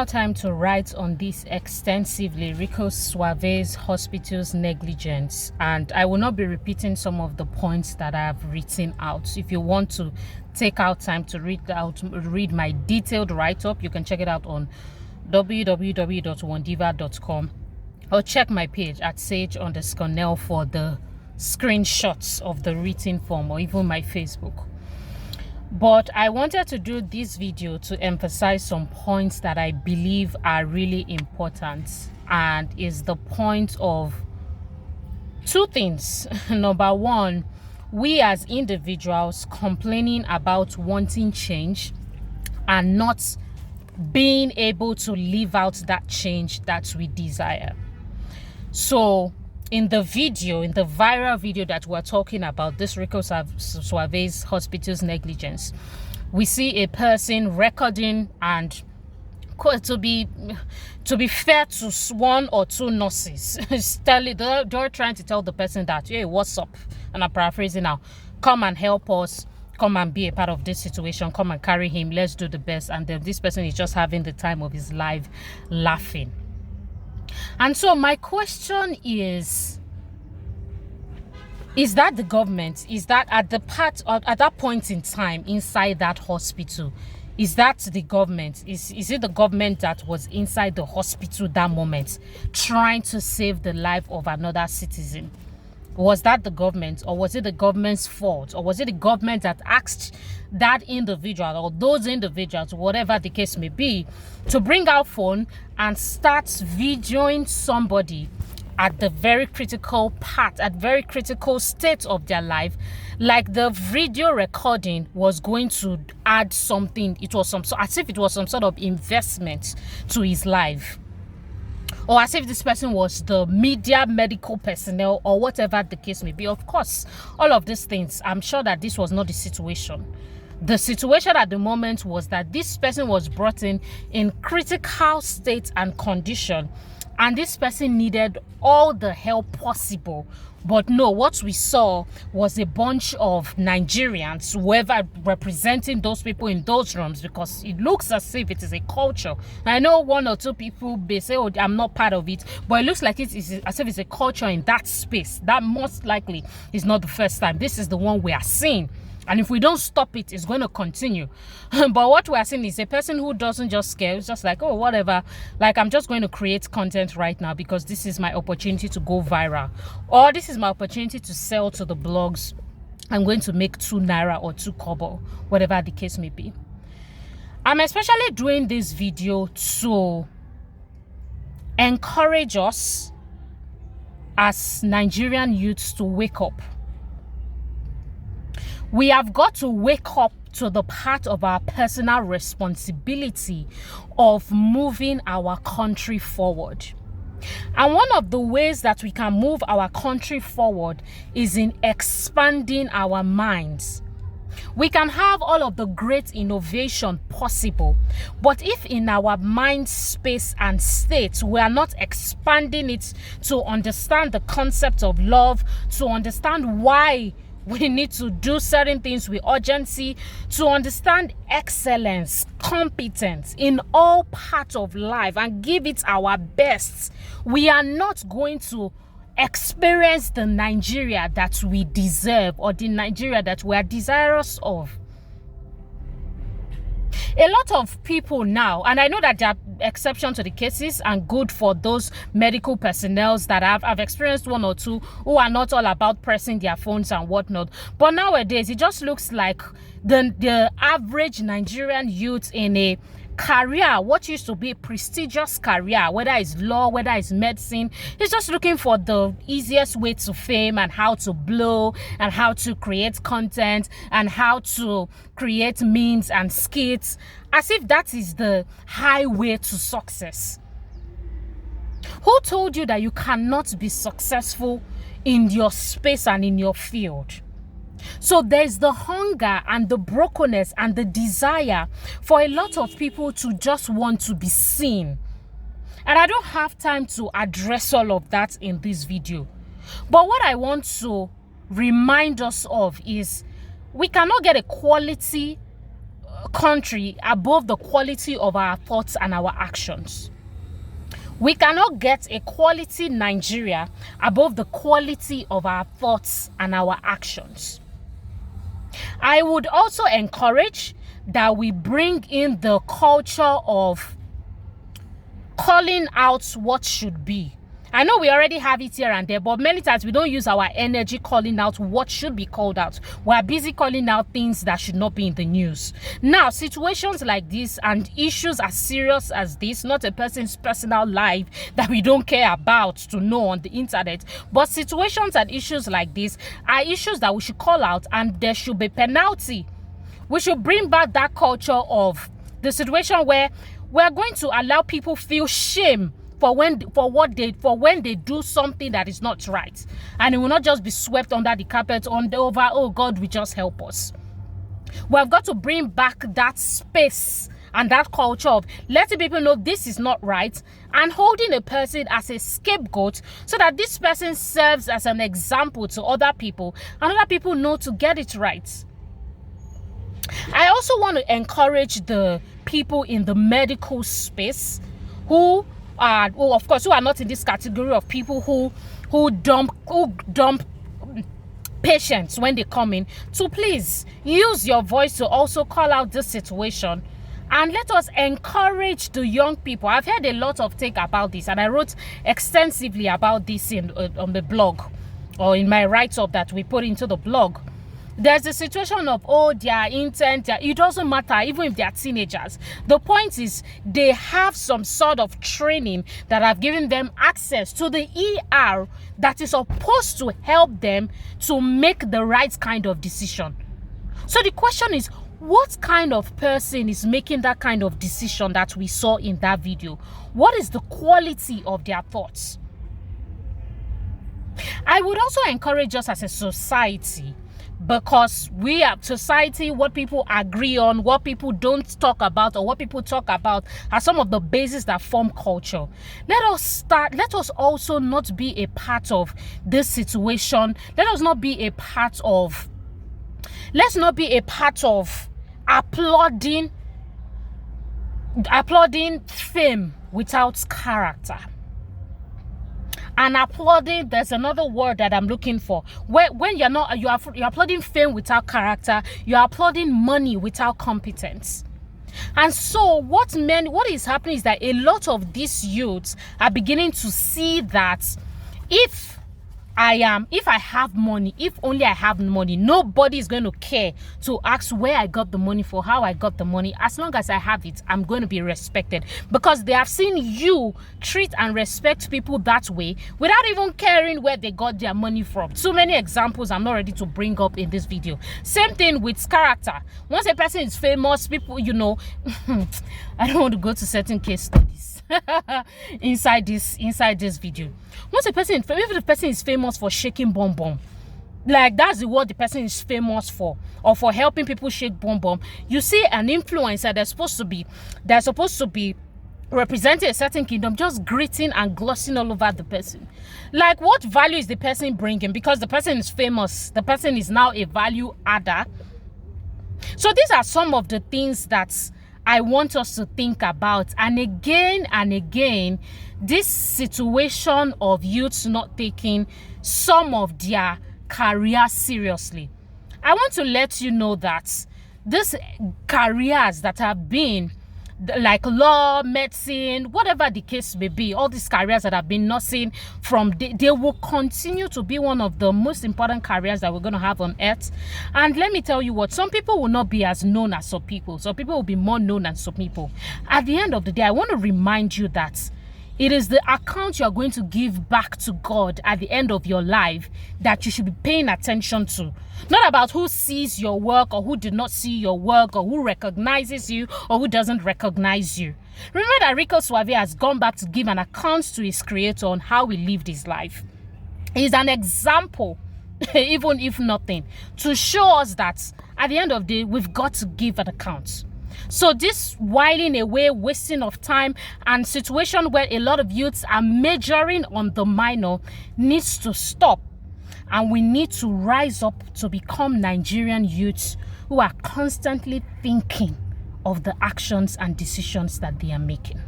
out time to write on this extensively, RICO SWAVEY's hospital's negligence, and I will not be repeating some of the points that I have written out. If you want to take out time to read my detailed write-up, you can check it out on www.wondiva.com or check my page at sage_nel for the screenshots of the written form, or even my Facebook. But I wanted to do this video to emphasize some points that I believe are really important, and is the point of two things. Number one, we as individuals complaining about wanting change and not being able to live out that change that we desire. So in the viral video that we're talking about, this RICO SWAVEY's hospital's negligence, we see a person recording, and to be fair to one or two nurses, they're trying to tell the person that, hey, what's up? And I'm paraphrasing now. Come and help us. Come and be a part of this situation. Come and carry him. Let's do the best. And then this person is just having the time of his life, laughing. And so my question is that the government, is that at that point in time inside that hospital, is that the government, is it the government that was inside the hospital that moment trying to save the life of another citizen? Was that the government, or was it the government's fault, or was it the government that asked that individual or those individuals, whatever the case may be, to bring out phone and start videoing somebody at the very critical part, at very critical state of their life, like the video recording was going to add something? It was as if it was some sort of investment to his life, or as if this person was the media medical personnel, or whatever the case may be. Of course, all of these things, I'm sure that this was not the situation. The situation at the moment was that this person was brought in critical state and condition, and this person needed all the help possible. But no, what we saw was a bunch of Nigerians, whoever representing those people in those rooms, because it looks as if it is a culture. I know one or two people, they say, oh, I'm not part of it, but it looks like it is as if it's a culture in that space. That most likely is not the first time. This is the one we are seeing. And if we don't stop it, it's going to continue. But what we are seeing is a person who doesn't just care. It's just like, oh, whatever. Like, I'm just going to create content right now because this is my opportunity to go viral. Or this is my opportunity to sell to the blogs. I'm going to make 2 naira or 2 kobo, whatever the case may be. I'm especially doing this video to encourage us as Nigerian youths to wake up. We have got to wake up to the part of our personal responsibility of moving our country forward. And one of the ways that we can move our country forward is in expanding our minds. We can have all of the great innovation possible, but if in our mind space and state we are not expanding it to understand the concept of love, to understand why we need to do certain things with urgency, to understand excellence, competence in all parts of life, and give it our best, we are not going to experience the Nigeria that we deserve, or the Nigeria that we are desirous of. A lot of people now, and I know that there are exceptions to the cases and good for those medical personnel that I've experienced one or two who are not all about pressing their phones and whatnot. But nowadays, it just looks like the average Nigerian youth in a career, what used to be a prestigious career, whether it's law, whether it's medicine, is just looking for the easiest way to fame, and how to blow, and how to create content, and how to create memes and skits, as if that is the highway to success. Who told you that you cannot be successful in your space and in your field? So there's the hunger and the brokenness and the desire for a lot of people to just want to be seen. And I don't have time to address all of that in this video. But what I want to remind us of is we cannot get a quality country above the quality of our thoughts and our actions. We cannot get a quality Nigeria above the quality of our thoughts and our actions. I would also encourage that we bring in the culture of calling out what should be. I know we already have it here and there, but many times we don't use our energy calling out what should be called out. We are busy calling out things that should not be in the news. Now, situations like this and issues as serious as this, not a person's personal life that we don't care about to know on the internet, but situations and issues like this are issues that we should call out, and there should be penalty. We should bring back that culture of the situation where we're going to allow people feel shame for when they do something that is not right, and it will not just be swept under the carpet over, oh God, we just help us. We have got to bring back that space and that culture of letting people know this is not right, and holding a person as a scapegoat so that this person serves as an example to other people, and other people know to get it right. I also want to encourage the people in the medical space who are, of course, who are not in this category of people who dump patients when they come in, to please use your voice to also call out this situation, and let us encourage the young people. I've heard a lot of take about this, and I wrote extensively about this on the blog, or in my write-up that we put into the blog. There's a situation of, oh, their intent, it doesn't matter, even if they're teenagers. The point is, they have some sort of training that have given them access to the ER that is supposed to help them to make the right kind of decision. So the question is, what kind of person is making that kind of decision that we saw in that video? What is the quality of their thoughts? I would also encourage us as a society, because we are society, what people agree on, what people don't talk about, or what people talk about are some of the bases that form culture. Let us also not be a part of this situation. Let's not be a part of applauding fame without character. And applauding, there's another word that I'm looking for. When you're applauding fame without character, you're applauding money without competence. And so what is happening is that a lot of these youths are beginning to see that if I have money, if only I have money, nobody is going to care to ask where I got the money for, how I got the money. As long as I have it, I'm going to be respected, because they have seen you treat and respect people that way without even caring where they got their money from. So many examples I'm not ready to bring up in this video. Same thing with character. Once a person is famous, people, I don't want to go to certain case studies inside this video. Once a person, if the person is famous for shaking bomb bomb, like that's the word the person is famous for, or for helping people shake bomb bomb, you see an influencer that's supposed to be representing a certain kingdom, just gritting and glossing all over the person. Like, what value is the person bringing? Because the person is famous, the person is now a value adder. So these are some of the things that I want us to think about. And again, this situation of youths not taking some of their career seriously. I want to let you know that these careers that have been like law, medicine, whatever the case may be, all these careers that have been nursing they will continue to be one of the most important careers that we're going to have on earth. And let me tell you what, some people will not be as known as some people. Some people will be more known than some people. At the end of the day, I want to remind you that it is the account you are going to give back to God at the end of your life that you should be paying attention to. Not about who sees your work or who did not see your work, or who recognizes you or who doesn't recognize you. Remember that RICO SWAVEY has gone back to give an account to his creator on how he lived his life. He's an example, even if nothing, to show us that at the end of the day, we've got to give an account. So this whiling away, wasting of time, and situation where a lot of youths are majoring on the minor needs to stop. And we need to rise up to become Nigerian youths who are constantly thinking of the actions and decisions that they are making.